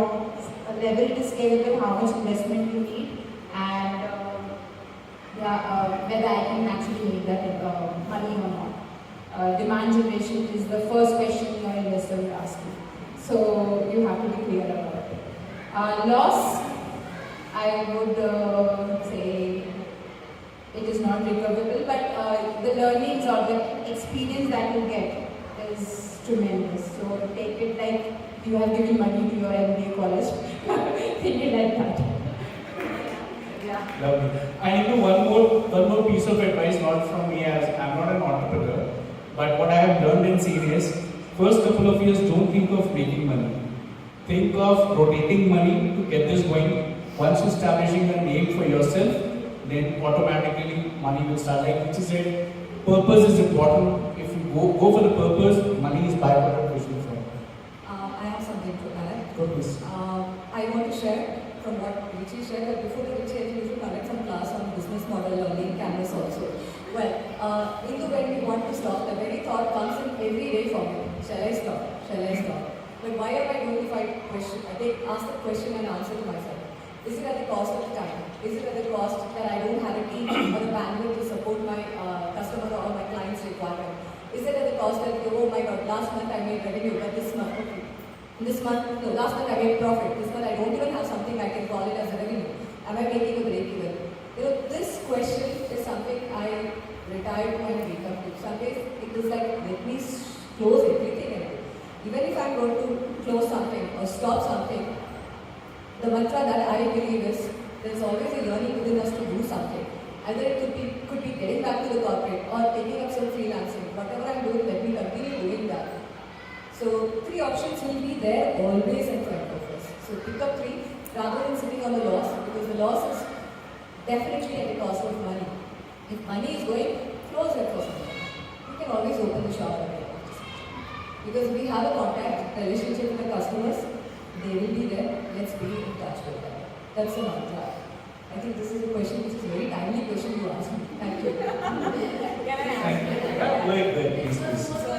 level it is scalable, how much investment you need, and whether I can actually make that money or not. Demand generation is the first question your investor will ask you. So you have to be clear about it. Loss, I would say it is not recoverable, but the learnings or the experience that you get is tremendous. So take it like you have given money to your MBA college. Think it like that. Yeah. Lovely. I need to one more piece of advice, not from me, as I'm not an entrepreneur, but what I have learned in CNS, first couple of years, don't think of making money. Think of rotating money to get this going. Once you're establishing a name for yourself, then automatically money will start. Like Richie said, purpose is important. If you go for the purpose, money is byproduct which will follow. I have something to add. Go please. I want to share from what Richie shared, that before the Richie, I think we should connect some class on business model learning canvas also. Well, into when we want to stop, the very thought comes in every day for me. Shall I stop? Shall I stop? But why am I doing if I question? Ask the question and answer to myself. Is it at the cost of time? Is it at the cost that I don't have a team or the bandwidth to support my customer or my client's requirement? Is it at the cost that, oh my god, last month I made revenue, but this month, last month I made profit, this month I don't even have something I can call it as revenue. Am I making a break even? This question is something I retire to and wake up to. Some days it is like, let me close everything and do. Even if I'm going to close something or stop something, the mantra that I believe is, there is always a yearning within us to do something. Either it could be getting back to the corporate or taking up some freelancing. Whatever I'm doing, let me continue doing that. So 3 options will be there always in front of us. So pick up 3 rather than sitting on the loss, because the loss is definitely at the cost of money. If money is going, close it for something. You can always open the shop again. Because we have a contact relationship with the customers, they will be there. Let's be in touch with them. That's the mantra. I think this is a question which is a very timely question you asked me. Thank you. Can I ask? Thank you. Wait, please. So,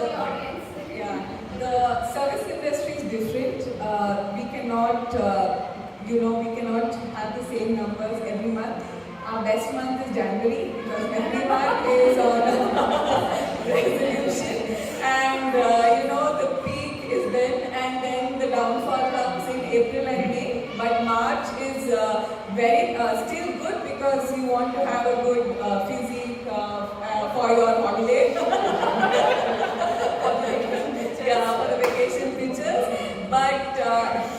the service industry is different. We cannot, we cannot have the same numbers every month. Our best month is January because everyone is on resolution, and the peak is then, and then the downfall comes in April and May. But March is very still good because you want to have a good physique for your holiday. For the vacation pictures. But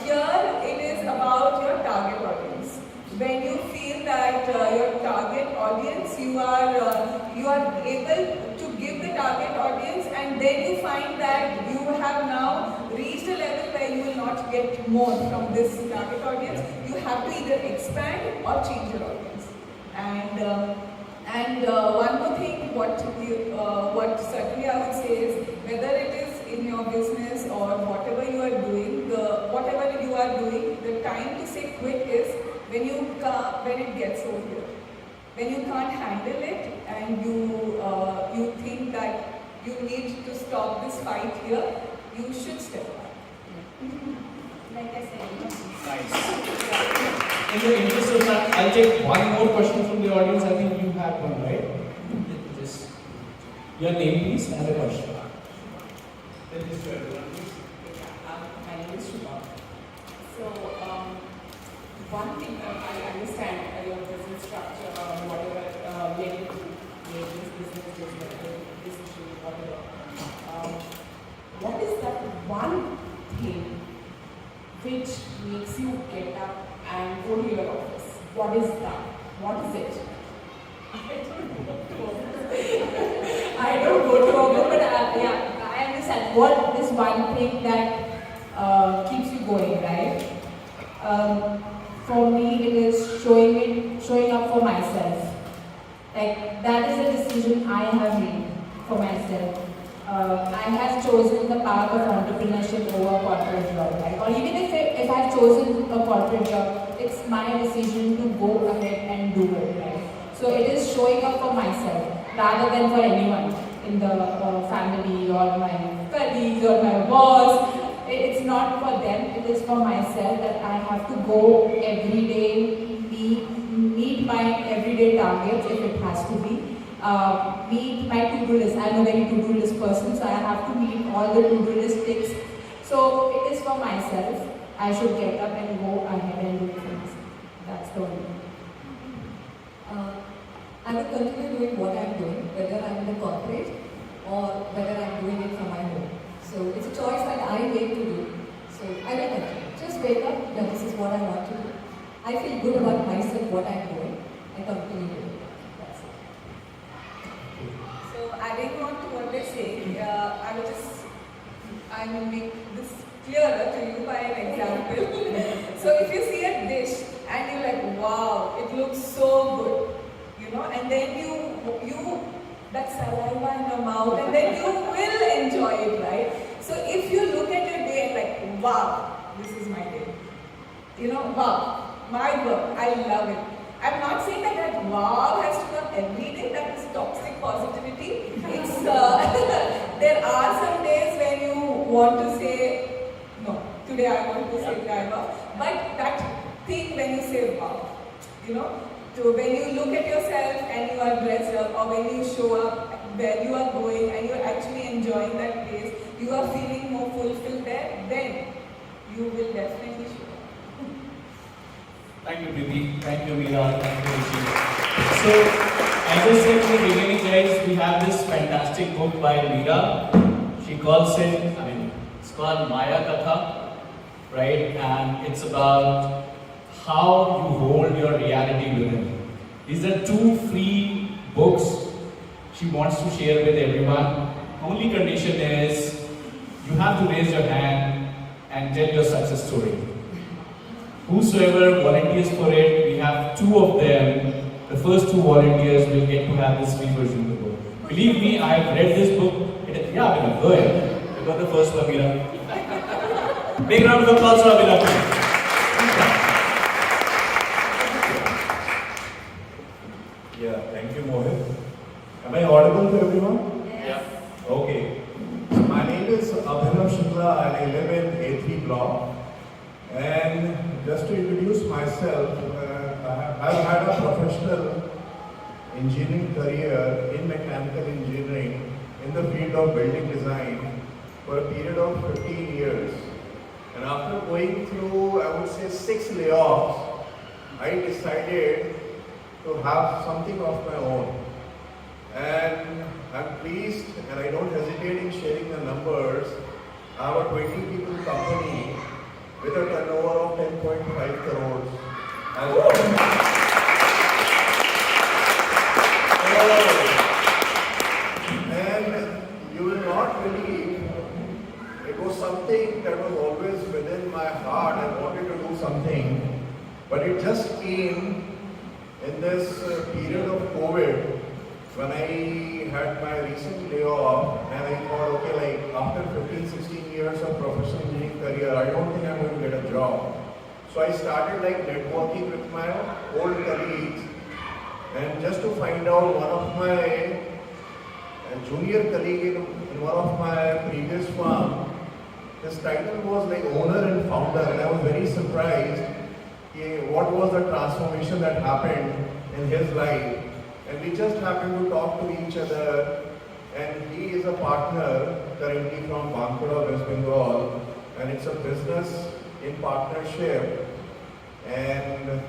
here it is about your target audience. When you feel that your target audience, you are able to give the target audience, and then you find that you have now reached a level where you will not get more from this target audience. You have to either expand or change your audience. And one more thing, what certainly I would say is, whether it is in your business or whatever you are doing, the time to say quit is when it gets over here. When you can't handle it and you think that you need to stop this fight here, you should step back. Like I said. Nice. In the interest of time, I'll take one more question from the audience. I think you have one, right? Just your name, please, and the question. So, one thing I understand your business structure, whatever led you to make this business decision, whatever. What is that one thing which makes you get up and go to your office? What is that? What is it? I don't go to office, but yeah, I understand. What is one thing that keeps you going, right? For me, it is showing up for myself. Like that is a decision I have made for myself. I have chosen the path of entrepreneurship over corporate job, right? Or even if I've chosen a corporate job, it's my decision to go ahead and do it, right? So it is showing up for myself rather than for anyone in the family or my colleagues or my boss. It's not for them, it is for myself that I have to go every day, meet my everyday targets if it has to be. Meet my to-do list. I'm a very to-do list person, so I have to meet all the to-do list ticks. So it is for myself. I should get up and go ahead and do things. That's the only. I will continue doing what I'm doing, whether I'm in a corporate or whether I'm doing it from my home. So it's a choice that I make to do. So I will continue. Just wake up, that this is what I want to do. I feel good about myself, what I'm doing. I continue to do it. That's it. So adding on to what they say, I will make this clearer to you by an example. So if you see a dish and you're like, wow, it looks so good, you know, and then you that saliva in your mouth, and then you will enjoy it, right? So if you look at your day and like, wow, this is my day, you know, wow, my work, I love it. I'm not saying that wow has to come every day. That is toxic positivity. It's there are some days when you want to say no. Today I want to say drive off. But that thing when you say wow, you know, so when you look at yourself and you are dressed up, or when you show up where you are going and you are actually enjoying that place, you are feeling more fulfilled there. Then you will definitely show up. Thank you, Preethi. Thank you, Meera. Thank you, Richie. So, as I said in the beginning, guys, we have this fantastic book by Meera. She calls it, it's called Maya Katha, right? And it's about how you hold your reality within. These are 2 free books she wants to share with everyone. Only condition is you have to raise your hand and tell your success story. Whosoever volunteers for it, we have 2 of them. The first 2 volunteers will get to have this free version of the book. Believe me, I have read this book. Go ahead. You got the first one, Meera. Big round of applause for Meera. Yeah, thank you, Mohit. Am I audible to everyone? Yes. Okay. My name is Abhinav Shukla and I live in A3 block. And just to introduce myself, I've had a professional engineering career in mechanical engineering in the field of building design for a period of 15 years. And after going through, I would say 6 layoffs, I decided to have something of my own. And I'm pleased, and I don't hesitate in sharing the numbers. I have a 20 people company with a turnover of 10.5 crores. And you will not believe, it was something that was always within my heart. I wanted to do something, but it just came in this period of COVID, when I had my recent layoff, and I thought, okay, like after 15, 16 years of professional engineering career, I don't think I'm going to get a job. So I started like networking with my old colleagues, and just to find out, one of my junior colleague in one of my previous firm, his title was like owner and founder, and I was very surprised what was the transformation that happened in his life. And we just happened to talk to each other, and he is a partner currently from Bankura, West Bengal, and it's a business in partnership, and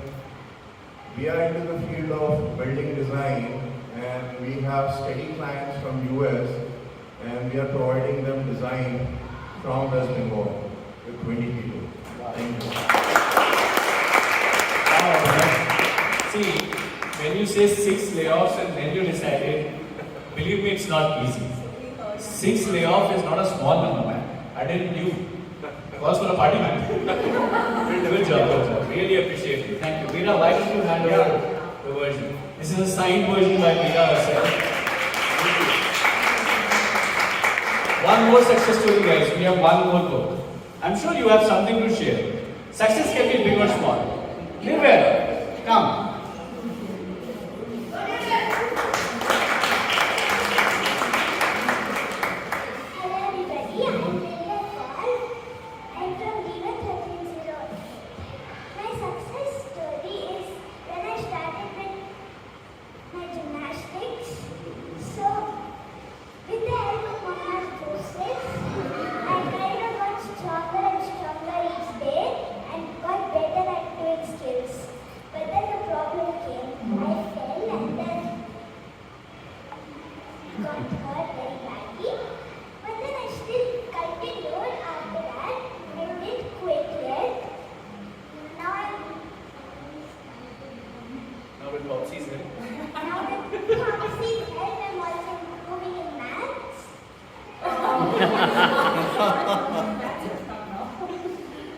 we are into the field of building design, and we have steady clients from US, and we are providing them design from West Bengal with 20 people. Thank you. See, when you say 6 layoffs and then you decided, believe me, it's not easy. 6 layoffs is not a small number, man. I didn't knew. Calls for a party, man. Good job. Really appreciate it. Thank you. Meera, why don't you hand over the version? This is a signed version by Meera herself. One more success story, guys. We have one more book. I'm sure you have something to share. Success can be big or small. Live well. Come.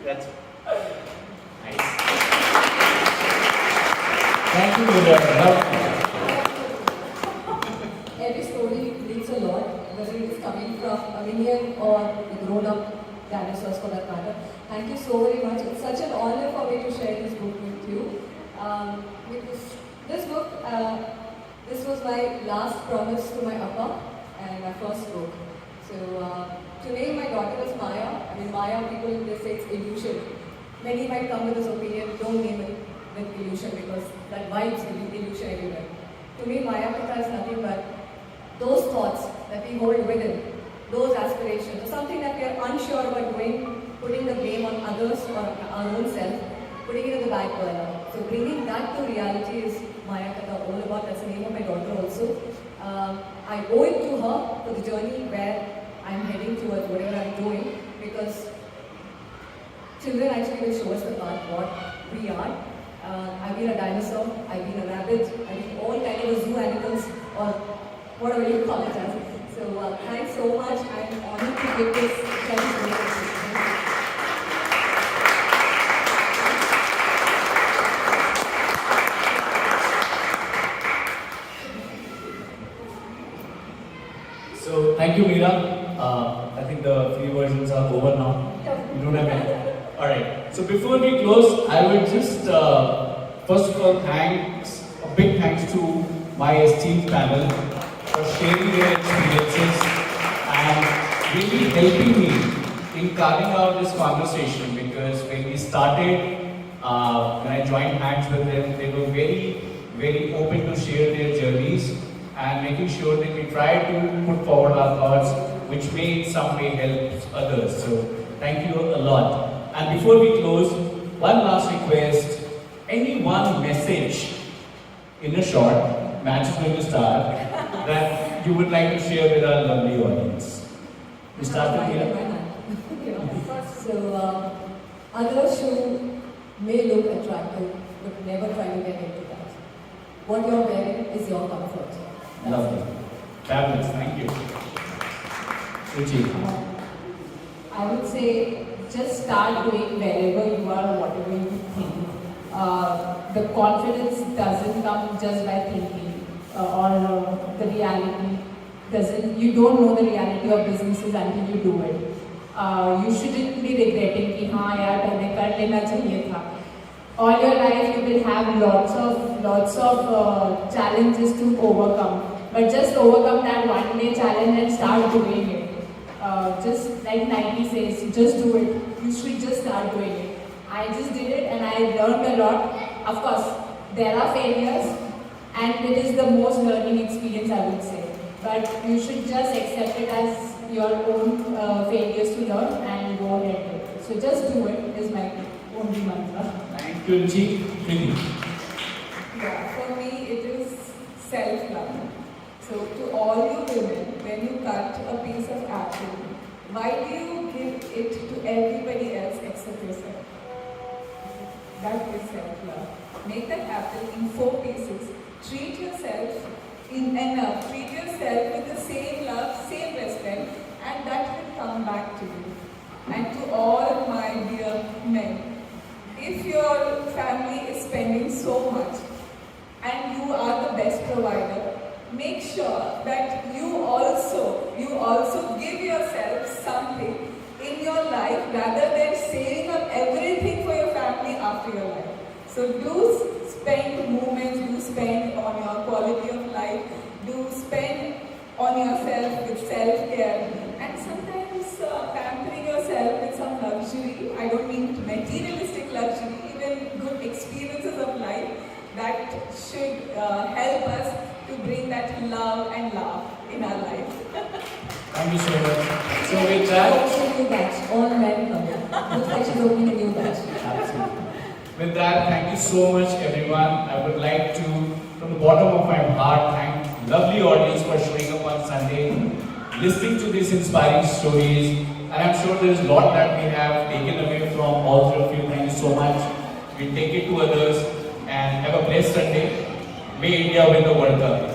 That's nice. Thank you, Meera. Every story leads a lot, whether it is coming from a minion or a grown-up dinosaurs for that matter. Thank you so very much. It's such an honor for me to share this book with you. Because this book, this was my last promise to my Appa and my first book. So to name my daughter as Maya, I mean Maya, people they say it's illusion. Many might come with this opinion, don't name it with illusion because that vibes illusion everywhere. To me, Maya Pita is nothing but those thoughts that we hold within, those aspirations, or something that we are unsure about doing, putting the blame on others or our own self, putting it in the back burner. So bringing that to reality is Maya Katha all about. That's the name of my daughter also. I owe it to her for the journey where I'm heading towards whatever I'm doing, because children actually will show us the path what we are. I've been a dinosaur, I've been a rabbit, I've been all kind of zoo animals or whatever you call it as. So thanks so much. I'm honored to give this chance. So thank you, Meera. I think the free versions are over now. You don't have any. Alright. So before we close, I would just first of all a big thanks to my esteemed panel for sharing their experiences and really helping me in carving out this conversation, because when we started, when I joined hands with them, they were very, very open to share their journeys and making sure that we try to put forward our thoughts, which may in some way help others. So thank you a lot. And before we close, one last request. Any one message in a short, match is going to start, that you would like to share with our lovely audience. We start with here. So, others who may look attractive, but never try to get into that. What you're wearing is your comfort. Lovely. Fabulous. Thank you. Richie. I would say just start doing wherever you are, whatever you think. The confidence doesn't come just by thinking, or the reality doesn't. You don't know the reality of businesses until you do it. You shouldn't be regretting कि हाँ यार पहले कर लेना चाहिए था. All your life you will have lots of challenges to overcome, but just overcome that one day challenge and start doing it. Just like Nike says, just do it. You should just start doing it. I just did it and I learned a lot. Of course, there are failures and it is the most learning experience, I would say. But you should just accept it as your own failures to learn and go ahead with it. So just do it is my only mantra. Thank you, Richie. Preethi. Yeah, for me it is self-love. So to all you women, when you cut a piece of apple, why do you give it to everybody else except yourself? That is self-love. Make that apple in 4 pieces. Treat yourself enough. Treat yourself with the same love, same respect, and that will come back to you. And to all my dear men, if your family is spending so much and you are the best provider, make sure that you also give yourself something in your life rather than saving up everything for your family after your life. So do spend moments, do spend on your quality of life, do spend on yourself with self-care, and sometimes pampering yourself with some luxury. I don't mean materialistic luxury, even good experiences of life that should help us to bring that love and laugh in our life. Thank you so much. So with that, Opening a new batch. All men come. Looks like she's opening a new batch. absolutely. With that, thank you so much, everyone. I would like to, from the bottom of my heart, thank lovely audience for showing up on Sunday, listening to these inspiring stories. And I'm sure there's a lot that we have taken away from all of you. Thank you so much. We take it to others and have a blessed Sunday. May India win the World Cup.